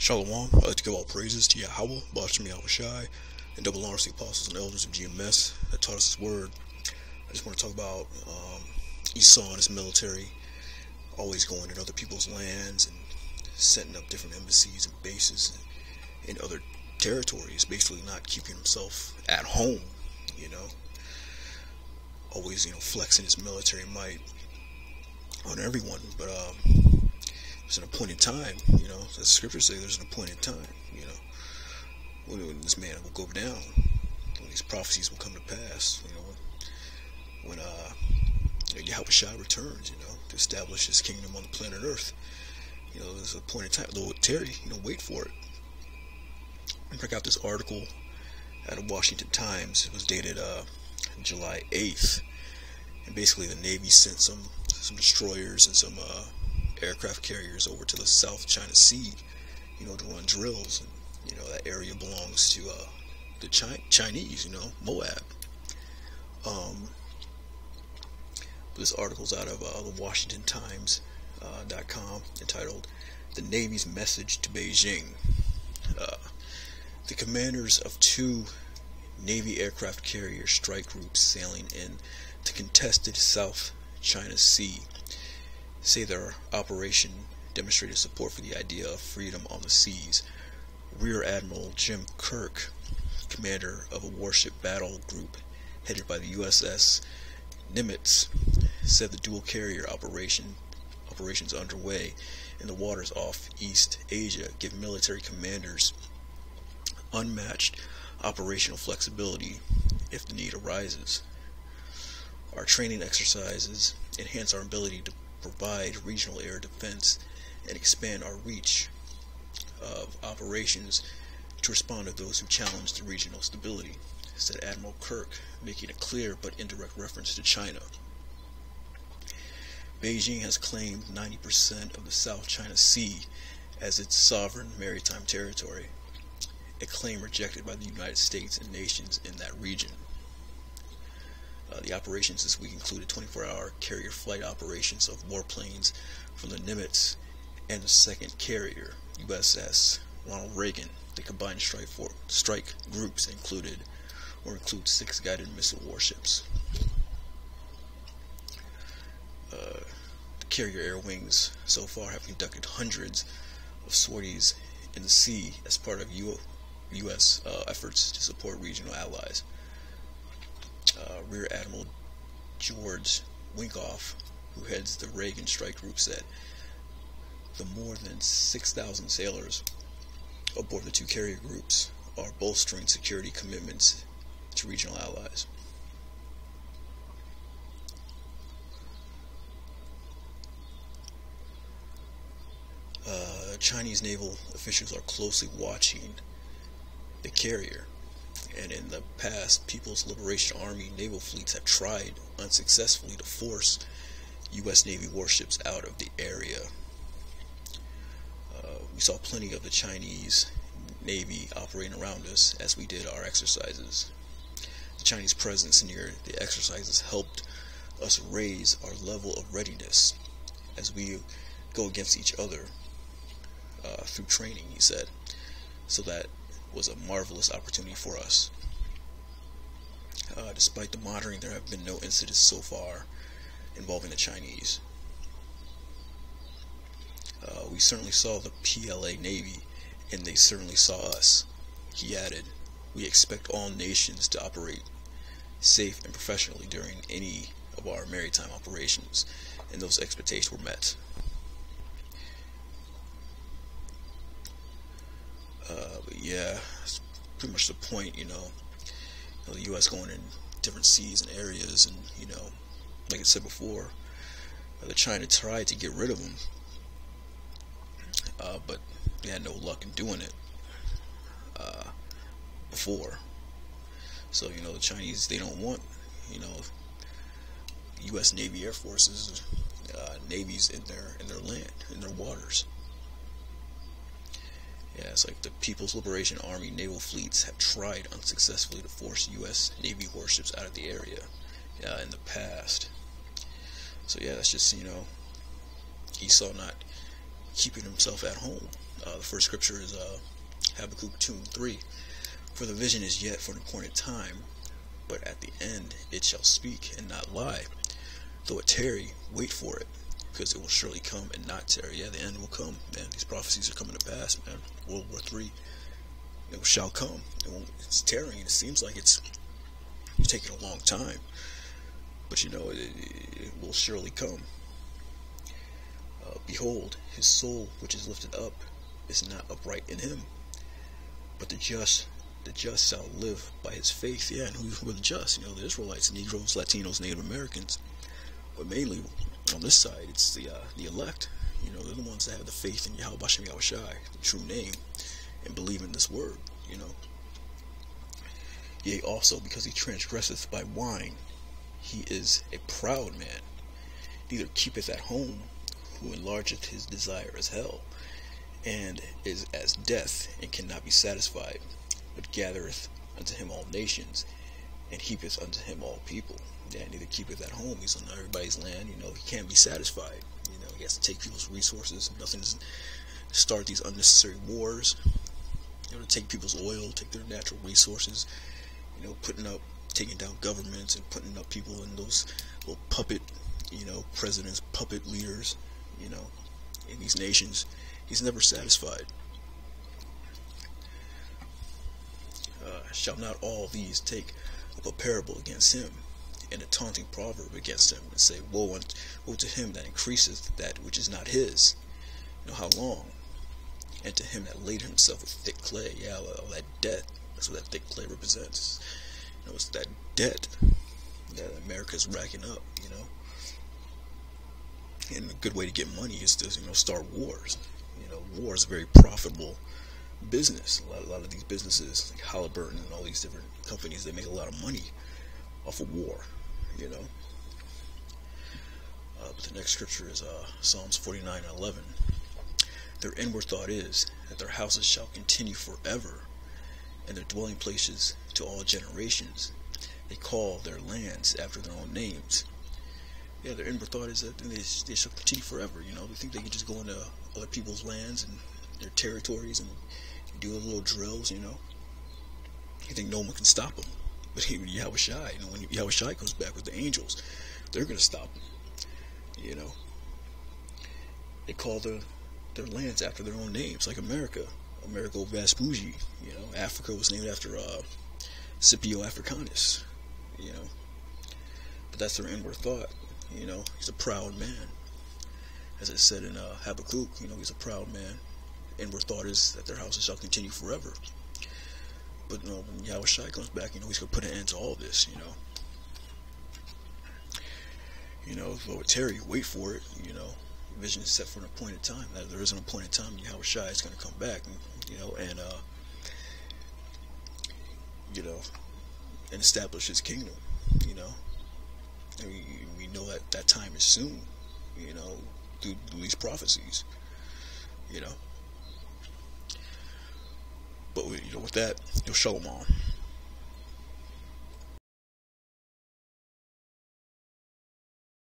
Shalom, I'd like to give all praises to Yahweh, Basham Yahushai, and double honors to the apostles and elders of GMS that taught us his word. I just want to talk about Esau and his military always going in other people's lands and setting up different embassies and bases in other territories, basically not keeping himself at home, always, flexing his military might on everyone, but there's an appointed time, as the scriptures say, there's an appointed time, when this man will go down, when these prophecies will come to pass, when Yahweh Shai returns, to establish his kingdom on the planet Earth. There's an appointed time. Though tarry, wait for it. I got this article out of Washington Times. It was dated July 8th, and basically the Navy sent some destroyers and some aircraft carriers over to the South China Sea, to run drills. And, that area belongs to the Chinese, Moab. This article's out of the Washington Times.com entitled "The Navy's Message to Beijing." The commanders of two Navy aircraft carrier strike groups sailing in the contested South China Sea say their operation demonstrated support for the idea of freedom on the seas. Rear Admiral Jim Kirk, commander of a warship battle group headed by the USS Nimitz, said the dual carrier operations underway in the waters off East Asia give military commanders unmatched operational flexibility if the need arises. Our training exercises enhance our ability to provide regional air defense and expand our reach of operations to respond to those who challenge the regional stability, said Admiral Kirk, making a clear but indirect reference to China. Beijing has claimed 90% of the South China Sea as its sovereign maritime territory, a claim rejected by the United States and nations in that region. The operations this week included 24-hour carrier flight operations of warplanes from the Nimitz and the second carrier, USS Ronald Reagan. The combined strike groups include 6 guided missile warships. The carrier air wings so far have conducted hundreds of sorties in the sea as part of U.S. efforts to support regional allies. Rear Admiral George Winkoff, who heads the Reagan strike group, said the more than 6,000 sailors aboard the two carrier groups are bolstering security commitments to regional allies. Chinese naval officials are closely watching the carrier, and in the past, People's Liberation Army naval fleets have tried unsuccessfully to force U.S. Navy warships out of the area. We saw plenty of the Chinese Navy operating around us as we did our exercises. The Chinese presence near the exercises helped us raise our level of readiness as we go against each other through training, he said. So that was a marvelous opportunity for us. Despite the monitoring, there have been no incidents so far involving the Chinese. We certainly saw the PLA Navy, and they certainly saw us. He added, "We expect all nations to operate safe and professionally during any of our maritime operations," and those expectations were met. But yeah, that's pretty much the point, the U.S. going in different seas and areas, and, like I said before, the China tried to get rid of them, but they had no luck in doing it before. So, the Chinese, they don't want, U.S. Navy Air Forces, navies in their land, in their waters. Yeah, it's like the People's Liberation Army naval fleets have tried unsuccessfully to force U.S. Navy warships out of the area in the past. So yeah, that's just, Esau not keeping himself at home, The first scripture is Habakkuk 2 and 3. For the vision is yet for an appointed time, but at the end it shall speak and not lie. Though it tarry, wait for it, because it will surely come and not tarry. Yeah, the end will come, man. These prophecies are coming to pass, man. World War III, it shall come. It's tarrying. It seems like it's taking a long time, but you know, it will surely come. Behold, his soul which is lifted up is not upright in him, but the just shall live by his faith. Yeah, and who are the just? You know, the Israelites, Negroes, Latinos, Native Americans. But mainly on this side, it's the elect. You know, they're the ones that have the faith in Yahweh Bashem Yahushai, the true name, and believe in this word. You know, yea, also because he transgresseth by wine, he is a proud man. Neither keepeth at home, who enlargeth his desire as hell, and is as death, and cannot be satisfied, but gathereth unto him all nations, and heapeth unto him all people. Yeah, neither keepeth at home. He's on everybody's land. You know, he can't be satisfied. You know, he has to take people's resources. Nothing to start these unnecessary wars. You know, to take people's oil, take their natural resources. You know, taking down governments and putting up people in those little puppet, you know, presidents, puppet leaders, you know, in these nations. He's never satisfied. Shall not all these take up a parable against him, and a taunting proverb against him, and say, woe to him that increaseth that which is not his? You know, how long? And to him that laid himself with thick clay. Yeah, well, that debt. That's what that thick clay represents. You know, it's that debt that America's racking up. You know, and a good way to get money is to, you know, start wars. You know, war is a very profitable business. A lot of these businesses, like Halliburton and all these different companies, they make a lot of money off of war. You know, but the next scripture is Psalms 49:11. Their inward thought is that their houses shall continue forever, and their dwelling places to all generations. They call their lands after their own names. Yeah, their inward thought is that they shall continue forever. You know, they think they can just go into other people's lands and their territories and do little drills. You know, you think no one can stop them. But even Yahushai, you know, when Yahushai comes back with the angels, they're going to stop them. You know, they call their lands after their own names, like America Vespucci. You know, Africa was named after Scipio Africanus. You know, but that's their inward thought. You know, he's a proud man. As I said in Habakkuk, you know, he's a proud man. Inward thought is that their houses shall continue forever. But you know, when Yahushai comes back, you know, he's going to put an end to all this. You know, though it tarry, wait for it. You know, vision is set for an appointed time. That there is an appointed time. Yahushai is going to come back, and, you know, and establish his kingdom. You know, and we know that time is soon. You know, through these prophecies. You know. But you know, with that, shalom on.